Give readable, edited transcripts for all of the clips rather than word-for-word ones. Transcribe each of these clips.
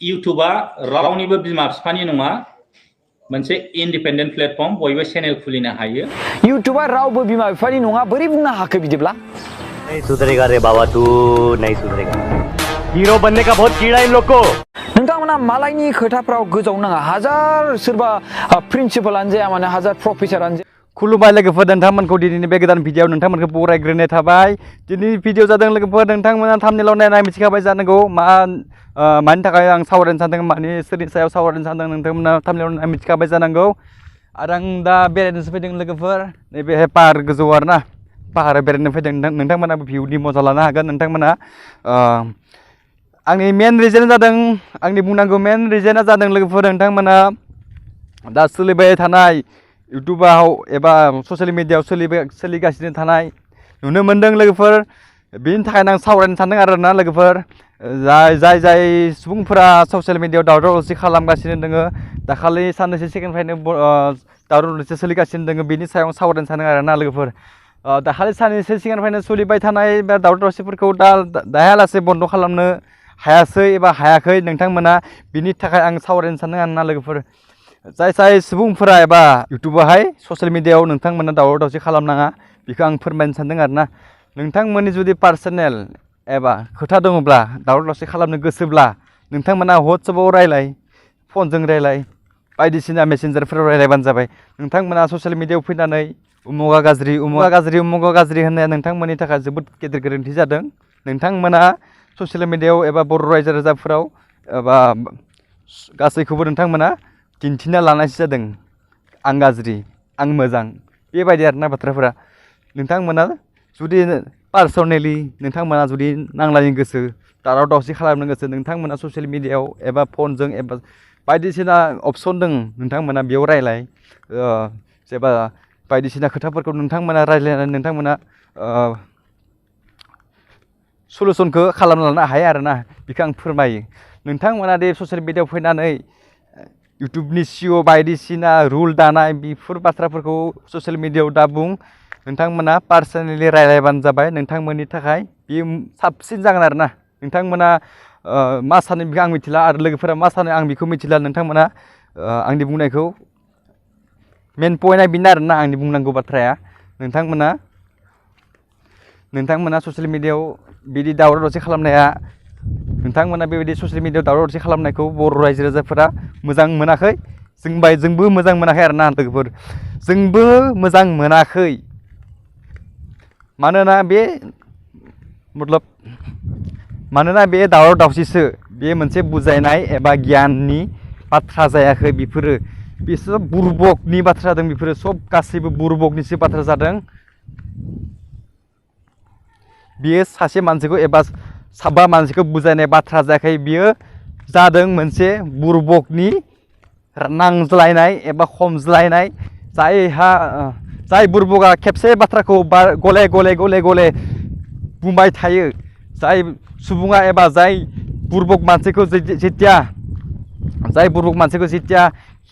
इउटुबा रावनिबो बिमा बिफानि नङा मोनसे इन्डिपेन्डेन्ट प्लेटफर्म बयबो चेनेल खुलिनो हायो इउटुबा रावबो बिमा बिफानि नङा बोरै बुंनो हाखो बिदिब्ला नहीं सुधरेगा रे बाबा तू नहीं सुधरेगा हीरो बनने का बहुत कीड़ा इन लोग को नोंथांमोना मालायनि खोथाफ्राव गोजावनो नाङा हाजार सोरबा प्रिन्सिपालानो जाया माने हाजार प्रफेसारानो जाया खुलुमबाय लोगोफोर नोंथांमोनखौ दिनैनि बे गोदान भिडिअ नोंथांमोनखौ बरायग्रोनाय थाबाय दिनैनि भिडिअ जादों लोगोफोर नोंथांमोना थाम्बनेलाव नायना मिथिखाबाय जानांगौ मानि थाखाय आं सावरायनो सानदों मानि सोरनि सायाव सावरायनो सानदों नोंथांमोना थाम्बनेलाव नायना मिथिखाबाय जानांगौ आरो आं दा बेरायनोसो फैदों लोगोफोर नैबे पाहार गोजौ आरोना पाहाराव बेरायनो फैदों नोंथांमोनाबो भिउनि मजा लानो हागोन नोंथांमोना आंनि मेन रिजन जादों आंनि बुंनांगौ मेन रिजना जादों लोगोफोर नोंथांमोना दा सोलिबाय थानाय इउटुबाव एबा ससियेल मिडियायाव सोलिगासिनो थानाय नुनो मोनदों लोगोफोर बेनि थाखायनो आं सावरायनो सानदों आरोना लोगोफोर जाय सुबुंफोरा ससियेल मिडियायाव दावराव दावसि खालामगासिनो दङ दाखालि साननैसो सिगांनिफ्रायनो दावराव दावसि सोलिगासिनो दङ बेनि सायाव सावरायनो सानदों आरोना लोगोफोर दाखालि साननैसो सिगांनिफ्रायनो सोलिबाय थानाय बा दावराव दावसिफोरखौ दाहालासे बन्द खालामनो हायासै एबा हायाखै नोंथांमोना बिनि थाखाय आं सावरायनो सानदों आरोना लोगोफोर जाय सुबुंफोरा एबा इउटुबावहाय ससियेल मिडियायाव नोंथांमोना दावराव दावसि खालामनाङा बेखौ आं फोरमायनो सानदों आरोना नोंथांमोननि जुदि पार्सनेल एबा खोथा दङब्ला दावराव दावसि खालामनो गोसोब्ला नोंथांमोना वाट्सएपआव रायलाय फनजों रायलाय बायदिसिना मेसेन्जारफोराव रायलायबानो जाबाय नोंथांमोना ससियेल मिडियायाव फैनानै उमुगा गाज्रि होननाया नोंथांमोननि थाखाय जोबोद गेदेर गोरोन्थि जादों नोंथांमोना ससियेल मिडियायाव एबा बर' रायजो राजाफोराव एबा गासैखौबो नोंथांमोना दिन्थिना लानायसो जादों आं गाज्रि आं मोजां बेबायदि आरोना बाथ्राफोरा नोंथांमोना जुदि पार्सनेलि नोंथांमोना जुदि नांलायनो गोसो दावराव दावसि खालामनो गोसो नोंथांमोना ससियेल मिडियायाव एबा फनजों एबा बायदिसिना अपसन दं नोंथांमोना बेयाव रायलाय जेबा बायदिसिना खोथाफोरखौ नोंथांमोना रायलायनानै नोंथांमोना सलुसनखौ खालामना लानो हायो आरोना बेखौ आं फोरमायो नोंथांमोना दे ससियेल मिडियायाव फैनानै इउटुबनि सिअ बायदिसिना रुल दानाय बेफोर बाथ्राफोरखौ ससियेल मिडियायाव दा बुं नोंथांमोना पार्सनेलि रायलायबानो जाबाय नोंथांमोननि थाखाय बेयो साबसिन जागोन आरोना नोंथांमोना मा सानो बेखौ आं मिथिला आरो लोगोफोरा मा सानो आं बेखौ मिथिला नोंथांमोना आंनि बुंनायखौ मेन पइन्टआ बेनो आरोना आंनि बुंनांगौ बाथ्राया नोंथांमोना ससियेल मिडियायाव बिदि दावराव दावसि खालामनाया नोंथांमोना बेबायदि ससियेल मिडियायाव दावराव दावसि खालामनायखौ बर' रायजो राजाफोरा मोजां मोनाखै जोंबो मोजां मोनाखै आरोना लोगोफोर जोंबो मोजां मोनाखै मानोना बे दावराव दावसिसो बे मोनसे बुजायनाय एबा गियाननि बाथ्रा जायाखै बिसोर बुरबकनि बाथ्रा जादों बेफोरो सब गासैबो बुरबकनिसो बाथ्रा जादों बियो सासे मानसिखौ एबा साबा मानसिखौ बुजायनाय बाथ्रा जायाखै बियो जादों मोनसे बुरबकनि नांज्लायनाय एबा खमज्लायनाय जाय बुरबका खेबसे बाथ्राखौ गले गले बुंबाय थायो जाय सुबुङा एबा जाय बुरबक मानसिखौ जेथिया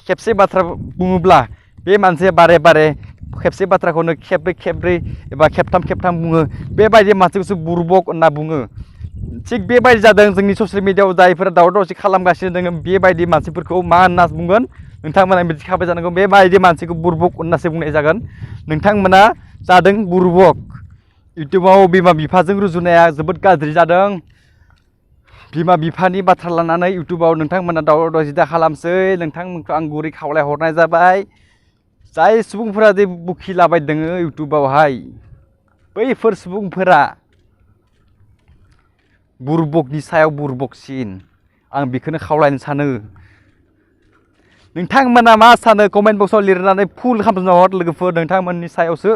खेबसे बाथ्रा बुङोब्ला बे मानसिया बारे बारे खेबसे बाथ्राखौनो खेब्रै एबा खेबथाम बुङो बेबायदि मानसिखौसो बुरबक होनना बुङो थिग बेबायदि जादों जोंनि ससियेल मिडियायाव जायफोरा दावराव दावसि खालामगासिनो दङ बेबायदि मानसिफोरखौ मा होनना बुंगोन नोंथांमोना मिथिखाबाय जानांगौ बेबायदि मानसिखौ बुरबक होननासो बुंनाय जागोन नोंथांमोना जादों बुरबक इउटुबाव बिमा बिफाजों रुजुनाया जोबोद गाज्रि जादों बिमा बिफानि बाथ्रा लानानै इउटुबाव नोंथांमोना दावराव दावसि दा खालामसै नोंथांमोनखौ आं गुरै खावलायहरनाय जाबाय जाय सुबुंफोरा जे बुखिलाबाय दङ इउटुबावहाय बैफोर सुबुंफोरा बुरबकनि सायाव बुरबकसिन आं बेखौनो खावलायनो सानो नोंथांमोना मा सानो कमेन्ट बक्सआव लिरनानै फुल खालामना हर लोगोफोर नोंथांमोननि सायावसो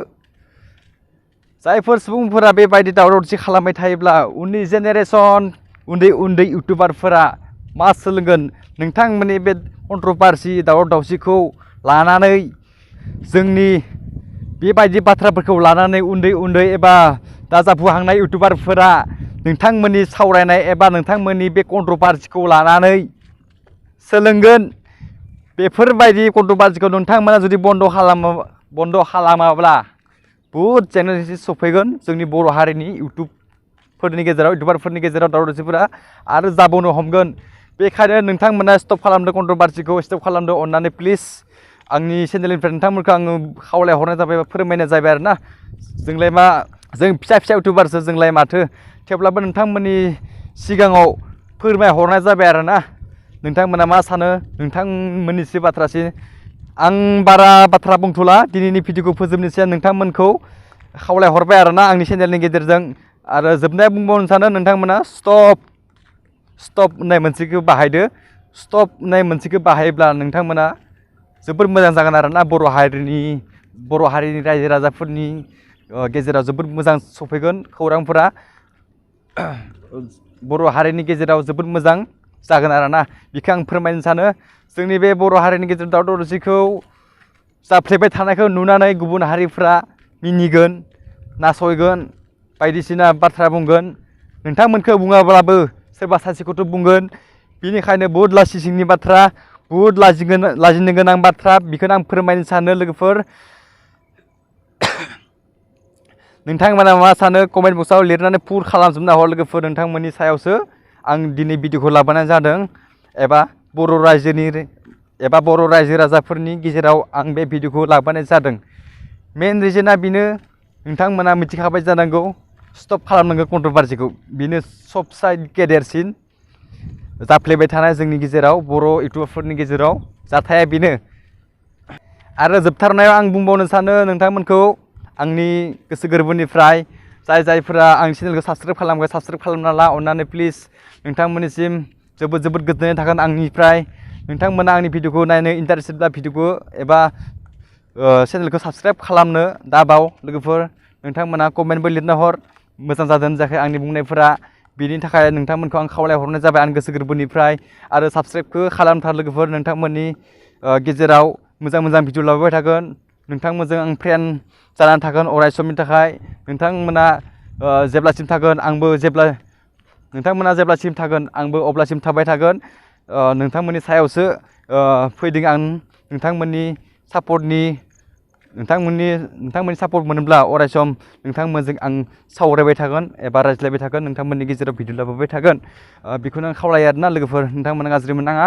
जायफोर सुबुंफोरा बेबायदि दावराव दावसि खालामबाय थायोब्ला उननि जेनेरेसन उन्दै इउटुबारफोरा मा सोलोंगोन नोंथांमोननि बे कन्ट्रभार्सि दावराव दावसिखौ लानानै जोंनि बेबायदि बाथ्राफोरखौ लानानै उन्दै एबा दा जाफुहांनाय इउटुबारफोरा नोंथांमोननि सावरायनाय एबा नोंथांमोननि बे कन्ट्रभार्सिखौ लानानै सोलोंगोन बेफोरबायदि कन्ट्रभार्सिखौ नोंथांमोना जुदि बन्द खालामाब्ला बहुद जेंना सफैगोन जोंनि बर' हारिनि इउटुबारफोरनि गेजेराव दावराव दावसिफोरा आरो जाबावनो हमगोन बेखायनो नोंथांमोना स्टप खालामदो कन्ट्रभार्सिखौ स्टप खालामदो अननानै प्लिज आंनि चेनेलनिफ्राय नोंथांमोनखौ आङो खावलायहरनाय जाबाय बा फोरमायनाय जाबाय आरो ना जोंलाय मा जों फिसा फिसा इउटुबारसो जोंलाय माथो थेवब्लाबो नोंथांमोननि सिगाङाव फोरमायहरनाय जाबाय आरो ना नोंथांमोना मा सानो नोंथांमोननिसो बाथ्रासै आं बारा बाथ्रा बुंथ'ला दिनैनि भिडिअखौ फोजोबनोसै नोंथांमोनखौ खावलायहरबाय आरो ना आंनि चेनेलनि गेजेरजों आरो जोबनायाव बुंबावनो सानो नोंथांमोना स्टप होननाय मोनसेखौ बाहायदो स्टप होननाय मोनसेखौ बाहायोब्ला नोंथांमोना जोबोर मोजां जागोन आरो ना बर' हारिनि रायजो राजाफोरनि गेजेराव जोबोर मोजां सफैगोन खौरांफोरा बर' हारिनि गेजेराव जोबोर मोजां जागोन आरो ना बेखौ आं फोरमायनो सानो जोंनि बे बर' हारिनि गेजेराव दावराव दावसिखौ जाफ्लेबाय थानायखौ नुनानै गुबुन हारिफ्रा मिनिगोन नासयगोन बायदिसिना बाथ्रा बुंगोन नोंथांमोनखौ बुङाब्लाबो सोरबा सासेखौथ' बुंगोन बेनिखायनो बहुद लासि सिंनि बाथ्रा बहुद लाजिनो गोनां बाथ्रा बेखौनो आं फोरमायनो सानो लोगोफोर नोंथांमोना मा सानो कमेन्ट बक्सआव लिरनानै पुर खालामजोबना हर लोगोफोर नोंथांमोननि सायावसो आं दिनै भिडिअखौ लाबोनाय जादों एबा बर' रायजो राजाफोरनि गेजेराव आं बे भिडिअखौ लाबोनाय जादों मेन रिजोना बेनो नोंथांमोना मिथिखाबाय जानांगौ स्टप खालामनांगौ कन्ट्रभार्सिखौ बेनो सबसे गेदेरसिन जाफ्लेबाय थानाय जोंनि गेजेराव बर' इउटुबारफोरनि गेजेराव जाथाया बेनो आरो जोबथारनायाव आं बुंबावनो सानो नोंथांमोनखौ आंनि गोसो गोरबोनिफ्राय जायफोरा आंनि चेनेलखौ साबसक्राइब खालामगोन साबसक्राइब खालामना ला अननानै प्लिज नोंथांमोननिसिम जोबोद गोजोननाय थागोन आंनिफ्राय नोंथांमोना आंनि भिडिअखौ नायनो इन्टारेस्टेडब्ला भिडिअखौ एबा चेनेलखौ साबसक्राइब खालामनो दाबाव लोगोफोर नोंथांमोना कमेन्टबो लिरना हर मोजां जादों जायाखै आंनि बुंनायफोरा बेनि थाखाय नोंथांमोनखौ आं खावलायहरनाय जाबाय आं गोसो गोरबोनिफ्राय आरो साबसक्राइबखौ खालामथार लोगोफोर नोंथांमोननि गेजेराव मोजां भिडिअ लाबोबाय थागोन नोंथांमोनजों आं फ्रेन्ड जानानै थागोन अराय समनि थाखाय नोंथांमोना जेब्लासिम थागोन नोंथांमोना जेब्लासिम थागोन आंबो अब्लासिम थाबाय थागोन नोंथांमोननि सायावसो फैदों आं नोंथांमोननि सापर्ट मोनोब्ला अराय सम नोंथांमोनजों आं सावरायबाय थागोन एबा रायज्लायबाय थागोन नोंथांमोननि गेजेराव भिडिअ लाबोबाय थागोन बेखौनो आं खावलायो आरोना लोगोफोर नोंथांमोना गाज्रि मोननाङा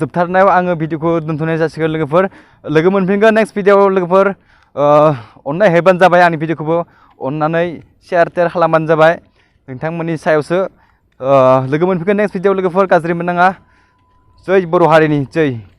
जोबथारनायाव आङो भिडिअखौ दोनथ'नाय जासिगोन लोगोफोर लोगो मोनफिनगोन नेक्स्ट भिडिअआव लोगोफोर अननाय होबानो जाबाय आंनि भिडिअखौबो अननानै शेयार खालामबानो जाबाय नोंथांमोननि सायावसो लोगो मोनफिनगोन नेक्स्ट भिडिअआव लोगोफोर गाज्रि मोननाङा जै बर' हारिनि जै